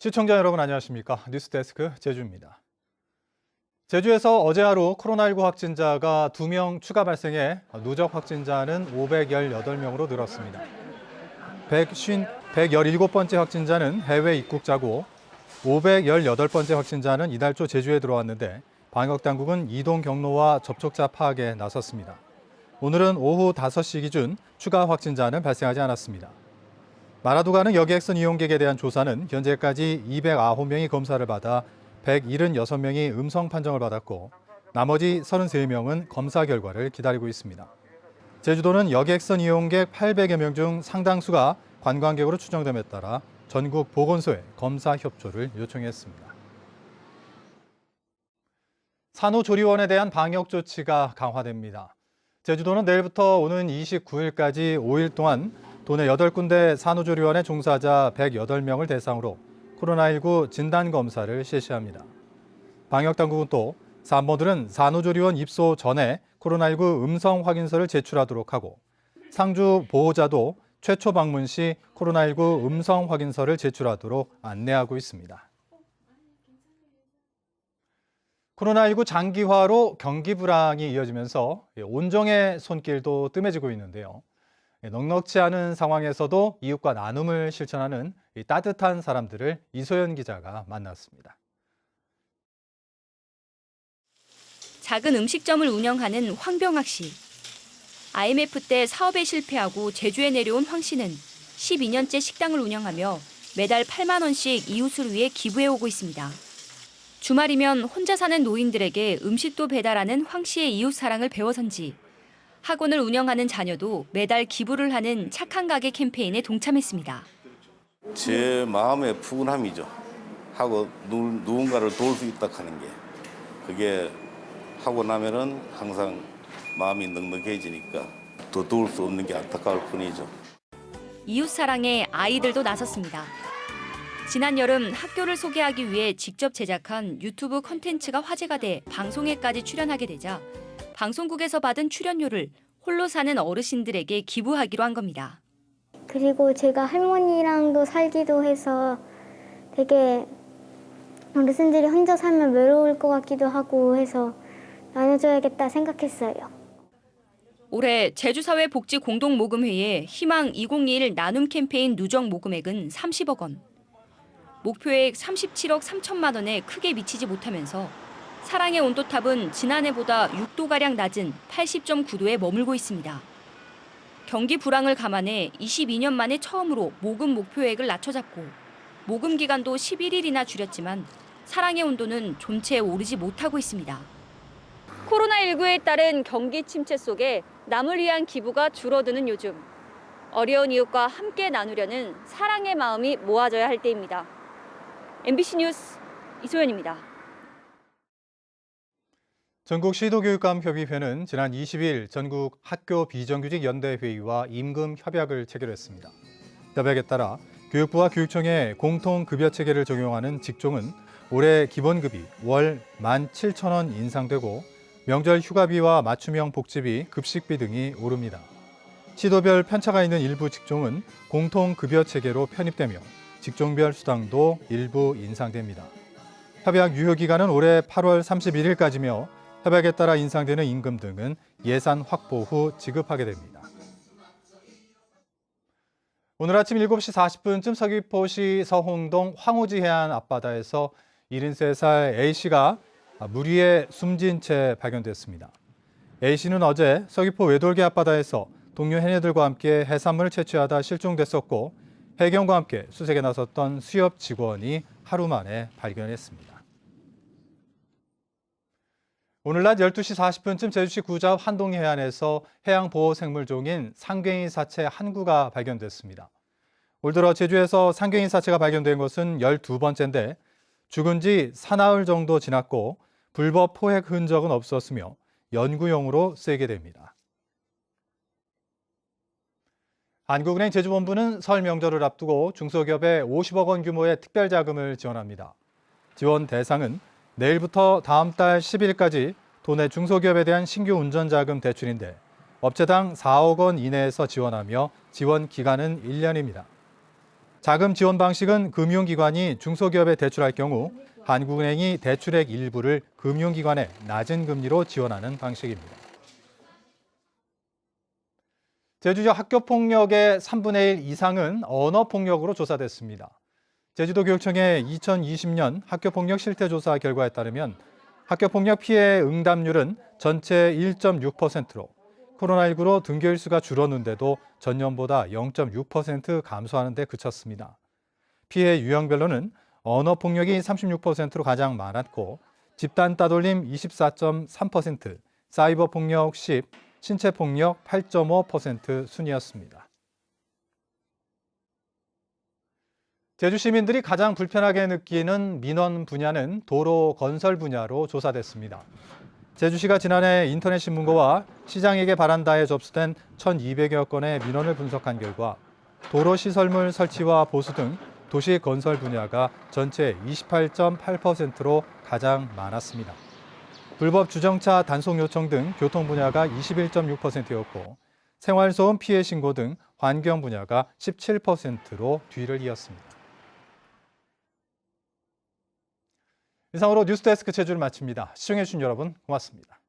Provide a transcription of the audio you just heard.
시청자 여러분 안녕하십니까? 뉴스데스크 제주입니다. 제주에서 어제 하루 코로나19 확진자가 2명 추가 발생해 누적 확진자는 518명으로 늘었습니다. 117번째 확진자는 해외 입국자고 518번째 확진자는 이달 초 제주에 들어왔는데 방역당국은 이동 경로와 접촉자 파악에 나섰습니다. 오늘은 오후 5시 기준 추가 확진자는 발생하지 않았습니다. 마라도가는 여객선 이용객에 대한 조사는 현재까지 209명이 검사를 받아 176명이 음성 판정을 받았고 나머지 33명은 검사 결과를 기다리고 있습니다. 제주도는 여객선 이용객 800여 명 중 상당수가 관광객으로 추정됨에 따라 전국 보건소에 검사 협조를 요청했습니다. 산후조리원에 대한 방역 조치가 강화됩니다. 제주도는 내일부터 오는 29일까지 5일 동안 도내 8군데 산후조리원의 종사자 108명을 대상으로 코로나19 진단검사를 실시합니다. 방역당국은 또 산모들은 산후조리원 입소 전에 코로나19 음성 확인서를 제출하도록 하고 상주 보호자도 최초 방문 시 코로나19 음성 확인서를 제출하도록 안내하고 있습니다. 코로나19 장기화로 경기 불황이 이어지면서 온정의 손길도 뜸해지고 있는데요. 넉넉지 않은 상황에서도 이웃과 나눔을 실천하는 따뜻한 사람들을 이소연 기자가 만났습니다. 작은 음식점을 운영하는 황병학 씨. IMF 때 사업에 실패하고 제주에 내려온 황 씨는 12년째 식당을 운영하며 매달 8만 원씩 이웃을 위해 기부해오고 있습니다. 주말이면 혼자 사는 노인들에게 음식도 배달하는 황 씨의 이웃 사랑을 배워선지 학원을 운영하는 자녀도 매달 기부를 하는 착한 가게 캠페인에 동참했습니다. 제 마음의 푸근함이죠. 하고 누군가를 도울 수 있다 하는 게 그게 하고 나면은 항상 마음이 넉넉해지니까 더 도울 수 없는 게 안타까울 뿐이죠. 이웃 사랑에 아이들도 나섰습니다. 지난 여름 학교를 소개하기 위해 직접 제작한 유튜브 콘텐츠가 화제가 돼 방송에까지 출연하게 되자 방송국에서 받은 출연료를 홀로 사는 어르신들에게 기부하기로 한 겁니다. 그리고 제가 할머니랑도 살기도 해서 되게 어르신들이 혼자 살면 외로울 것 같기도 하고 해서 나눠줘야겠다 생각했어요. 올해 제주사회복지공동모금회의 희망 2021 나눔 캠페인 누적 모금액은 30억 원. 목표액 37억 3천만 원에 크게 미치지 못하면서 사랑의 온도탑은 지난해보다 6도가량 낮은 80.9도에 머물고 있습니다. 경기 불황을 감안해 22년 만에 처음으로 모금 목표액을 낮춰잡고 모금 기간도 11일이나 줄였지만 사랑의 온도는 좀채 오르지 못하고 있습니다. 코로나19에 따른 경기 침체 속에 남을 위한 기부가 줄어드는 요즘. 어려운 이웃과 함께 나누려는 사랑의 마음이 모아져야 할 때입니다. MBC 뉴스 이소연입니다. 전국 시도교육감협의회는 지난 20일 전국 학교 비정규직 연대회의와 임금 협약을 체결했습니다. 협약에 따라 교육부와 교육청의 공통급여체계를 적용하는 직종은 올해 기본급이 월 17,000원 인상되고 명절 휴가비와 맞춤형 복지비, 급식비 등이 오릅니다. 시도별 편차가 있는 일부 직종은 공통급여체계로 편입되며 직종별 수당도 일부 인상됩니다. 협약 유효기간은 올해 8월 31일까지며 협약에 따라 인상되는 임금 등은 예산 확보 후 지급하게 됩니다. 오늘 아침 7시 40분쯤 서귀포시 서홍동 황우지 해안 앞바다에서 73살 A씨가 물 위에 숨진 채 발견됐습니다. A씨는 어제 서귀포 외돌개 앞바다에서 동료 해녀들과 함께 해산물을 채취하다 실종됐었고 해경과 함께 수색에 나섰던 수협 직원이 하루 만에 발견했습니다. 오늘 낮 12시 40분쯤 제주시 구좌 환동 해안에서 해양보호생물종인 상괭이 사체 한 구가 발견됐습니다. 올 들어 제주에서 상괭이 사체가 발견된 것은 12번째인데 죽은 지 사나흘 정도 지났고 불법 포획 흔적은 없었으며 연구용으로 쓰이게 됩니다. 한국은행 제주본부는 설 명절을 앞두고 중소기업에 50억 원 규모의 특별자금을 지원합니다. 지원 대상은 내일부터 다음 달 10일까지 도내 중소기업에 대한 신규 운전자금 대출인데 업체당 4억 원 이내에서 지원하며 지원 기간은 1년입니다. 자금 지원 방식은 금융기관이 중소기업에 대출할 경우 한국은행이 대출액 일부를 금융기관에 낮은 금리로 지원하는 방식입니다. 제주 지역 학교폭력의 3분의 1 이상은 언어폭력으로 조사됐습니다. 제주도교육청의 2020년 학교폭력 실태조사 결과에 따르면 학교폭력 피해 응답률은 전체 1.6%로 코로나19로 등교일 수가 줄었는데도 전년보다 0.6% 감소하는 데 그쳤습니다. 피해 유형별로는 언어폭력이 36%로 가장 많았고 집단 따돌림 24.3%, 사이버폭력 10%, 신체폭력 8.5% 순이었습니다. 제주 시민들이 가장 불편하게 느끼는 민원 분야는 도로 건설 분야로 조사됐습니다. 제주시가 지난해 인터넷 신문고와 시장에게 바란다에 접수된 1,200여 건의 민원을 분석한 결과 도로 시설물 설치와 보수 등 도시 건설 분야가 전체 28.8%로 가장 많았습니다. 불법 주정차 단속 요청 등 교통 분야가 21.6%였고 생활소음 피해 신고 등 환경 분야가 17%로 뒤를 이었습니다. 이상으로 뉴스데스크 제주를 마칩니다. 시청해주신 여러분 고맙습니다.